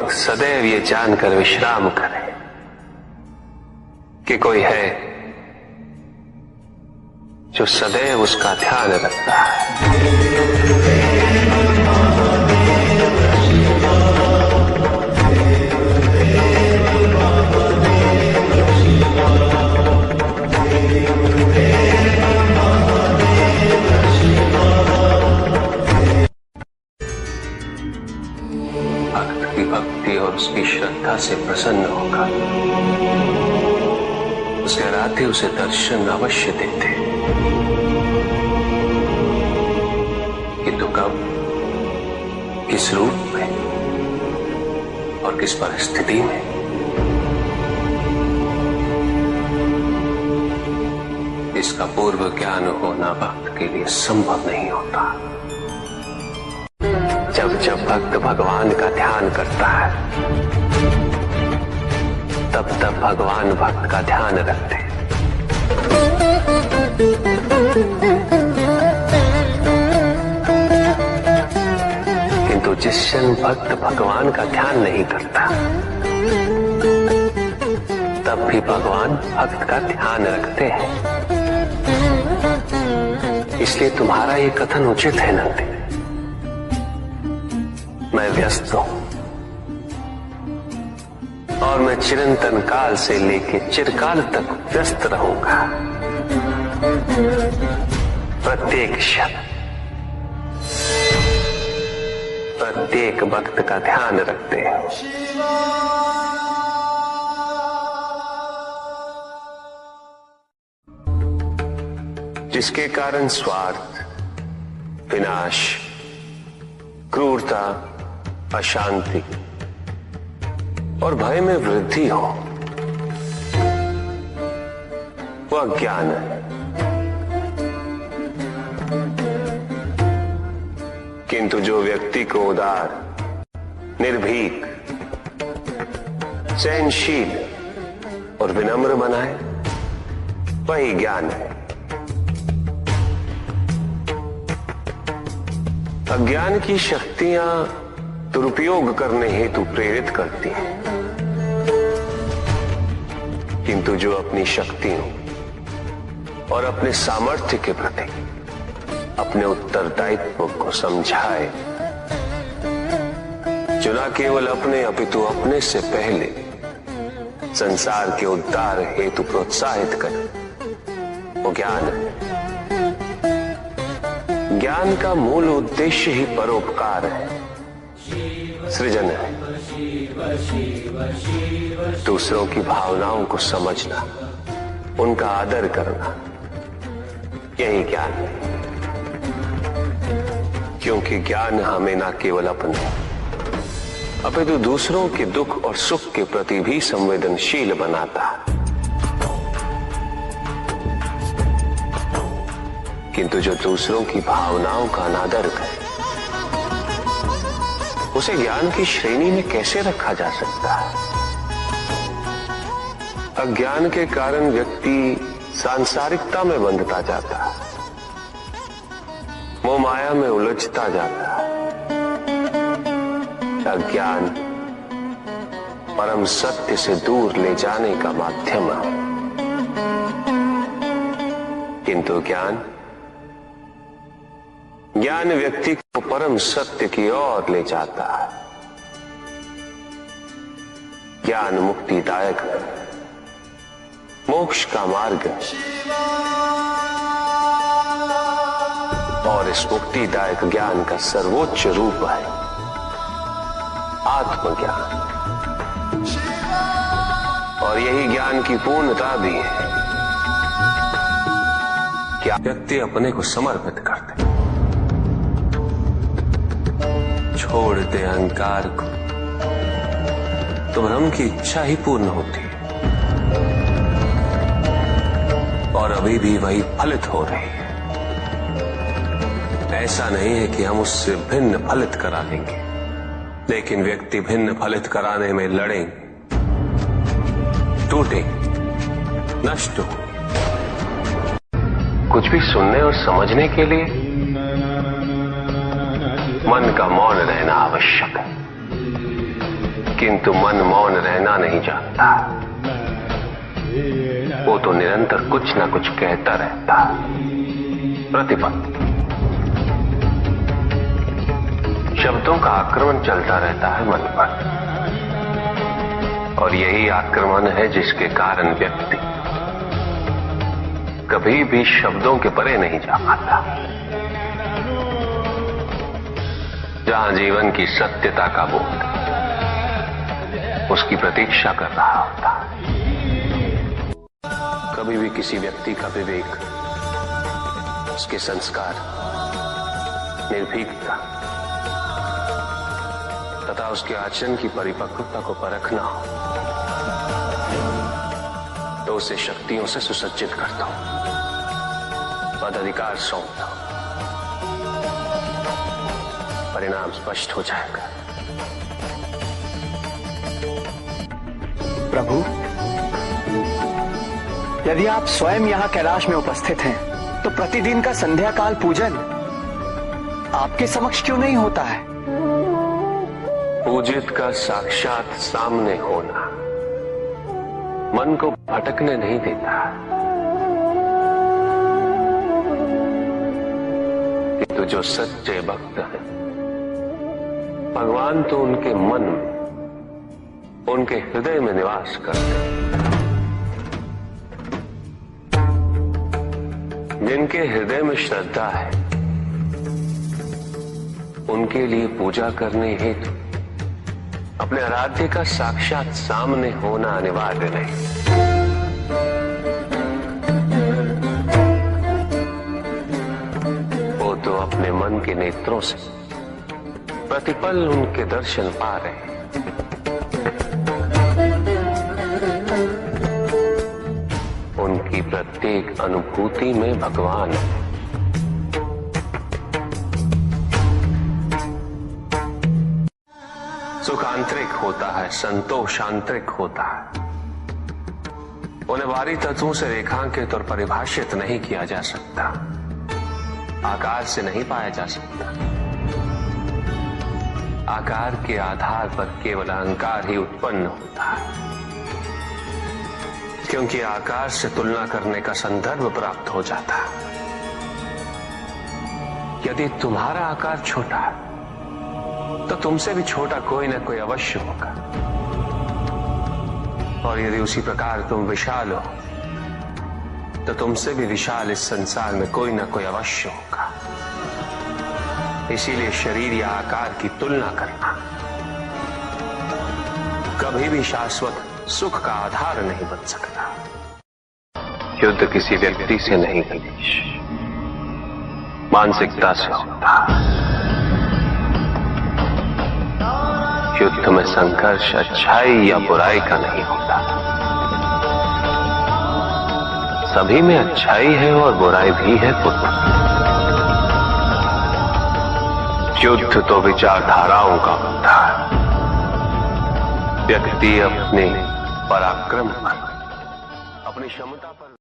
भक्त सदैव ये जानकर विश्राम करे कि कोई है जो सदैव उसका ध्यान रखता है। भक्त की भक्ति और उसकी श्रद्धा से प्रसन्न होगा। उसके राधे उसे दर्शन अवश्य देते, किंतु कब, किस रूप में और किस परिस्थिति में, इसका पूर्व ज्ञान होना भक्त के लिए संभव नहीं होता। जब जब भक्त भगवान का ध्यान करता है, तब तब भगवान भक्त का ध्यान रखते हैं। किंतु जिस क्षण भक्त भगवान का ध्यान नहीं करता, तब भी भगवान भक्त का ध्यान रखते हैं। इसलिए तुम्हारा ये कथन उचित है नंदी। मैं व्यस्त हूं और मैं चिरंतन काल से लेके चिरकाल तक व्यस्त रहूंगा। प्रत्येक क्षण प्रत्येक भक्त का ध्यान रखते हैं। जिसके कारण स्वार्थ, विनाश, क्रूरता, अशांति और भय में वृद्धि हो, वह अज्ञान है। किंतु जो व्यक्ति को उदार, निर्भीक, सहनशील और विनम्र बनाए, वही ज्ञान है। अज्ञान की शक्तियां दुरुपयोग करने हेतु प्रेरित करती हैं, किंतु जो अपनी शक्तियों और अपने सामर्थ्य के प्रति अपने उत्तरदायित्व को समझाए, जो न केवल अपने अपितु अपने से पहले संसार के उद्धार हेतु प्रोत्साहित करे, वो ज्ञान है। ज्ञान का मूल उद्देश्य ही परोपकार है, सृजन है। दूसरों की भावनाओं को समझना, उनका आदर करना, यही ज्ञान है। क्योंकि ज्ञान हमें न केवल अपने अपितु दूसरों के दुख और सुख के प्रति भी संवेदनशील बनाता है। किंतु जो दूसरों की भावनाओं का अनादर करे, उसे ज्ञान की श्रेणी में कैसे रखा जा सकता है? अज्ञान के कारण व्यक्ति सांसारिकता में बंधता जाता है, मोह माया में उलझता जाता है। अज्ञान परम सत्य से दूर ले जाने का माध्यम है, किंतु ज्ञान व्यक्ति को परम सत्य की ओर ले जाता है। ज्ञान मुक्तिदायक है, मोक्ष का मार्ग है, और इस मुक्तिदायक ज्ञान का सर्वोच्च रूप है आत्मज्ञान। और यही ज्ञान की पूर्णता भी है कि व्यक्ति अपने को समर्पित कर दे, छोड़ दे अहंकार को, तो ब्रह्म की इच्छा ही पूर्ण होती है, और अभी भी वही फलित हो रही है। ऐसा नहीं है कि हम उससे भिन्न फलित करा लेंगे, लेकिन व्यक्ति भिन्न फलित कराने में लड़ेंगे, टूटेंगे, नष्ट हो। कुछ भी सुनने और समझने के लिए मन का मौन रहना आवश्यक है। किंतु मन मौन रहना नहीं जानता। वो तो निरंतर कुछ ना कुछ कहता रहता। प्रतिपल शब्दों का आक्रमण चलता रहता है मन पर, और यही आक्रमण है जिसके कारण व्यक्ति कभी भी शब्दों के परे नहीं जा पाता। जहां जीवन की सत्यता का बोध उसकी प्रतीक्षा कर रहा होता। कभी भी किसी व्यक्ति का विवेक, उसके संस्कार, निर्भीकता तथा उसके आचरण की परिपक्वता को परखना हो तो उसे शक्तियों से सुसज्जित करता हूं, पदाधिकार सौंपता हूं। परिणाम स्पष्ट हो जाएगा। प्रभु, यदि आप स्वयं यहाँ कैलाश में उपस्थित हैं, तो प्रतिदिन का संध्या काल पूजन आपके समक्ष क्यों नहीं होता है? पूजित का साक्षात सामने होना मन को भटकने नहीं देता, किंतु जो सच्चे भक्त हैं, भगवान तो उनके मन में, उनके हृदय में निवास करते हैं। जिनके हृदय में श्रद्धा है, उनके लिए पूजा करने हेतु अपने आराध्य का साक्षात सामने होना अनिवार्य नहीं। वो तो अपने मन के नेत्रों से प्रतिपल उनके दर्शन पा रहे हैं। उनकी प्रत्येक अनुभूति में भगवान है। सुख आंतरिक होता है, संतोष आंतरिक होता है। उन्हें बाहरी तत्वों से रेखांकित और परिभाषित नहीं किया जा सकता, आकार से नहीं पाया जा सकता। आकार के आधार पर केवल अहंकार ही उत्पन्न होता है, क्योंकि आकार से तुलना करने का संदर्भ प्राप्त हो जाता है। यदि तुम्हारा आकार छोटा है तो तुमसे भी छोटा कोई ना कोई अवश्य होगा, और यदि उसी प्रकार तुम विशाल हो तो तुमसे भी विशाल इस संसार में कोई ना कोई अवश्य होगा। इसीलिए शरीर या आकार की तुलना करना कभी भी शाश्वत सुख का आधार नहीं बन सकता। युद्ध किसी व्यक्ति से नहीं गणेश, मानसिकता से होता। युद्ध में संघर्ष अच्छाई या बुराई का नहीं होता, सभी में अच्छाई है और बुराई भी है पुत्र। युद्ध तो विचारधाराओं का होता है। व्यक्ति अपने पराक्रम पर, अपनी क्षमता पर